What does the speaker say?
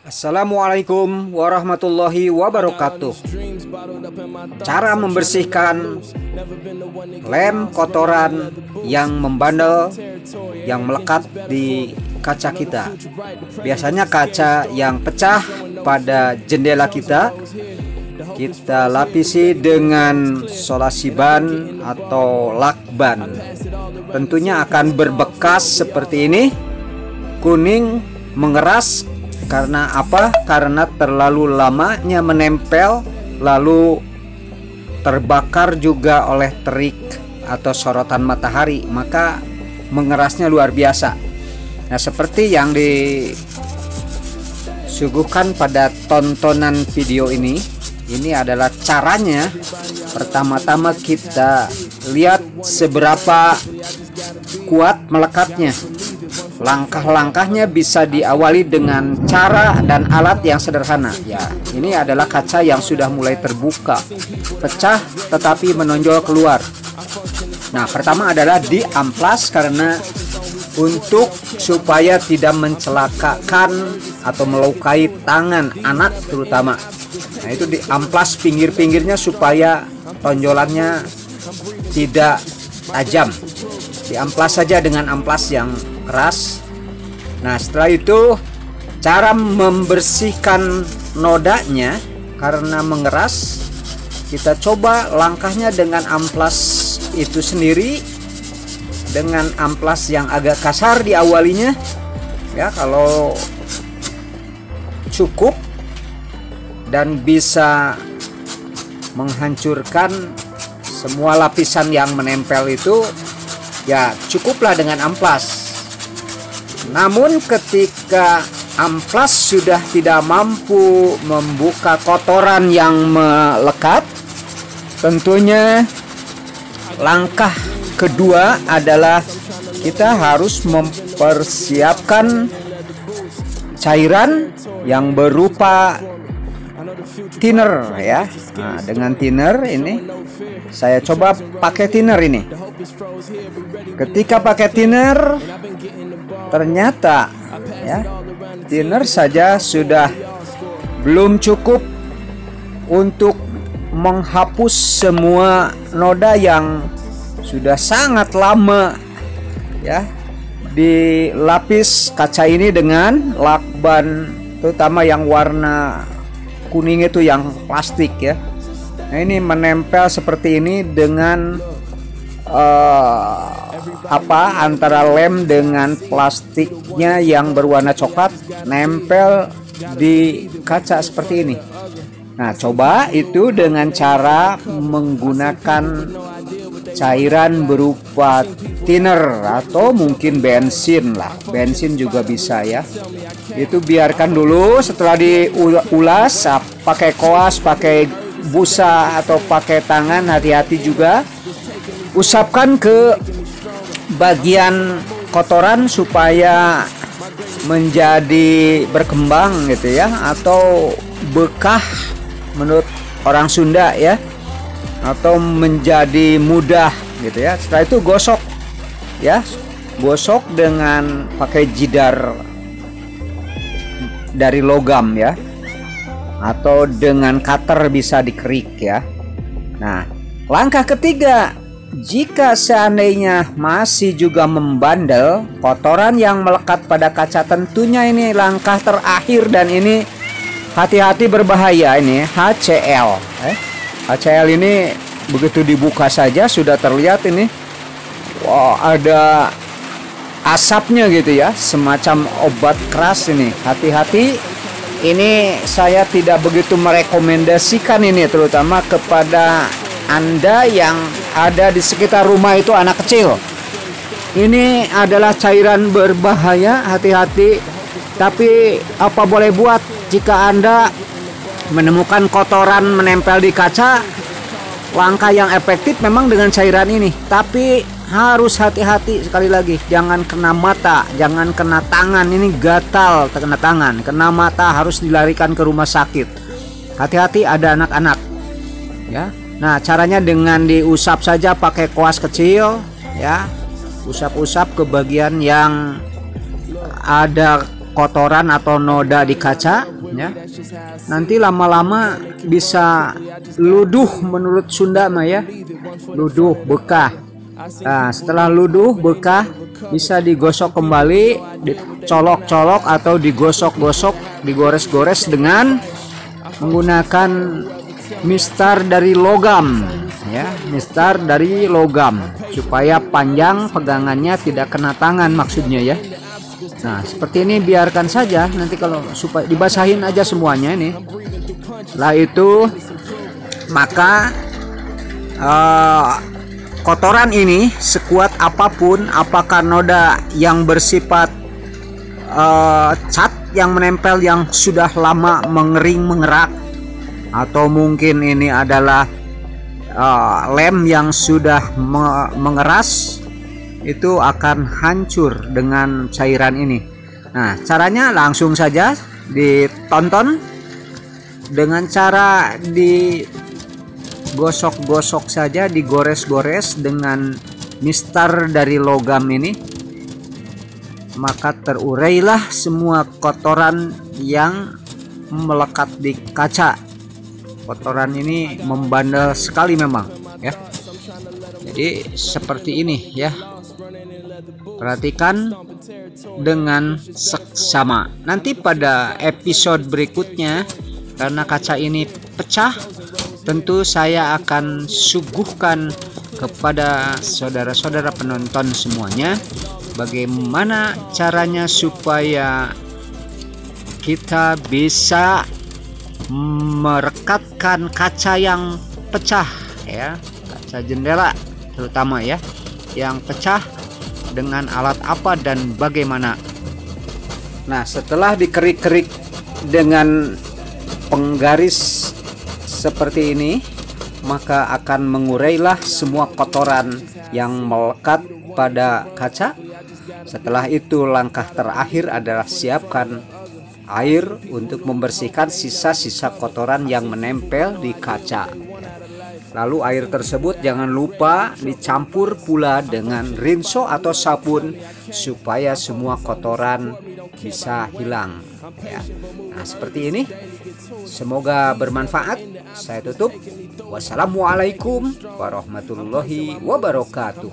Assalamualaikum warahmatullahi wabarakatuh. Cara membersihkan lem kotoran yang membandel, yang melekat di kaca kita. Biasanya kaca yang pecah pada jendela kita lapisi dengan solasi ban atau lakban. Tentunya akan berbekas seperti ini, kuning, mengeras. Karena apa? Karena terlalu lamanya menempel, lalu terbakar juga oleh terik atau sorotan matahari, maka mengerasnya luar biasa. Nah, seperti yang disuguhkan pada tontonan video ini adalah caranya. Pertama-tama kita lihat seberapa kuat melekatnya. Langkah-langkahnya bisa diawali dengan cara dan alat yang sederhana. Ya, ini adalah kaca yang sudah mulai terbuka, pecah tetapi menonjol keluar. Nah, pertama adalah diamplas karena untuk supaya tidak mencelakakan atau melukai tangan anak terutama. Nah, itu diamplas pinggir-pinggirnya supaya tonjolannya tidak tajam. Diamplas saja dengan amplas yang keras. Nah, setelah itu cara membersihkan nodanya karena mengeras, kita coba langkahnya dengan amplas itu sendiri, dengan amplas yang agak kasar di awalinya. Ya, kalau cukup dan bisa menghancurkan semua lapisan yang menempel itu, ya cukuplah dengan amplas. Namun ketika amplas sudah tidak mampu membuka kotoran yang melekat, tentunya langkah kedua adalah kita harus mempersiapkan cairan yang berupa thinner ya. Nah, dengan thinner ini saya coba pakai thinner ini. Ketika pakai thinner, ternyata ya, thinner saja sudah belum cukup untuk menghapus semua noda yang sudah sangat lama ya dilapis kaca ini dengan lakban, terutama yang warna kuning itu yang plastik ya. Nah, ini menempel seperti ini dengan antara lem dengan plastiknya yang berwarna coklat nempel di kaca seperti ini. Nah, coba itu dengan cara menggunakan cairan berupa thinner atau mungkin bensin lah. Bensin juga bisa ya. Itu biarkan dulu, setelah diulas pakai koas, pakai busa atau pakai tangan, hati-hati juga. Usapkan ke bagian kotoran supaya menjadi berkembang gitu ya, atau bekah menurut orang Sunda ya, atau menjadi mudah gitu ya. Setelah itu gosok ya, gosok dengan pakai jidar dari logam ya, atau dengan cutter bisa dikerik ya. Nah, langkah ketiga, jika seandainya masih juga membandel kotoran yang melekat pada kaca, tentunya ini langkah terakhir dan ini hati-hati berbahaya. Ini HCl. HCl ini begitu dibuka saja sudah terlihat ini, wow, ada asapnya gitu ya, semacam obat keras ini. Hati-hati, ini saya tidak begitu merekomendasikan ini, terutama kepada Anda yang ada di sekitar rumah itu anak kecil. Ini adalah cairan berbahaya, hati-hati. Tapi apa boleh buat, jika Anda menemukan kotoran menempel di kaca, langkah yang efektif memang dengan cairan ini. Tapi harus hati-hati sekali lagi, jangan kena mata, jangan kena tangan. Ini gatal kena tangan, kena mata harus dilarikan ke rumah sakit. Hati-hati, ada anak-anak ya. Nah, caranya dengan diusap saja pakai kuas kecil ya. Usap-usap ke bagian yang ada kotoran atau noda di kaca ya. Nanti lama-lama bisa luduh, menurut Sunda mah ya, luduh bekah. Nah, setelah luduh bekah bisa digosok kembali, dicolok-colok atau digosok-gosok, digores-gores dengan menggunakan mistar dari logam ya, mistar dari logam supaya panjang pegangannya, tidak kena tangan maksudnya ya. Nah, seperti ini biarkan saja, nanti kalau supaya dibasahin aja semuanya ini. Setelah itu maka kotoran ini sekuat apapun, apakah noda yang bersifat cat yang menempel yang sudah lama mengering mengerak, atau mungkin ini adalah lem yang sudah mengeras, itu akan hancur dengan cairan ini. Nah, caranya langsung saja ditonton dengan cara digosok-gosok saja, digores-gores dengan mistar dari logam ini, maka terurailah semua kotoran yang melekat di kaca. Kotoran ini membandel sekali memang ya. Jadi seperti ini ya. Perhatikan dengan seksama. Nanti pada episode berikutnya, karena kaca ini pecah, tentu saya akan suguhkan kepada saudara-saudara penonton semuanya bagaimana caranya supaya kita bisa merekatkan kaca yang pecah ya, kaca jendela terutama ya, yang pecah dengan alat apa dan bagaimana. Nah, setelah dikerik-kerik dengan penggaris seperti ini, maka akan mengurailah semua kotoran yang melekat pada kaca. Setelah itu langkah terakhir adalah siapkan air untuk membersihkan sisa-sisa kotoran yang menempel di kaca. Lalu air tersebut jangan lupa dicampur pula dengan rinso atau sabun supaya semua kotoran bisa hilang ya. Nah, seperti ini. Semoga bermanfaat. Saya tutup. Wassalamualaikum warahmatullahi wabarakatuh.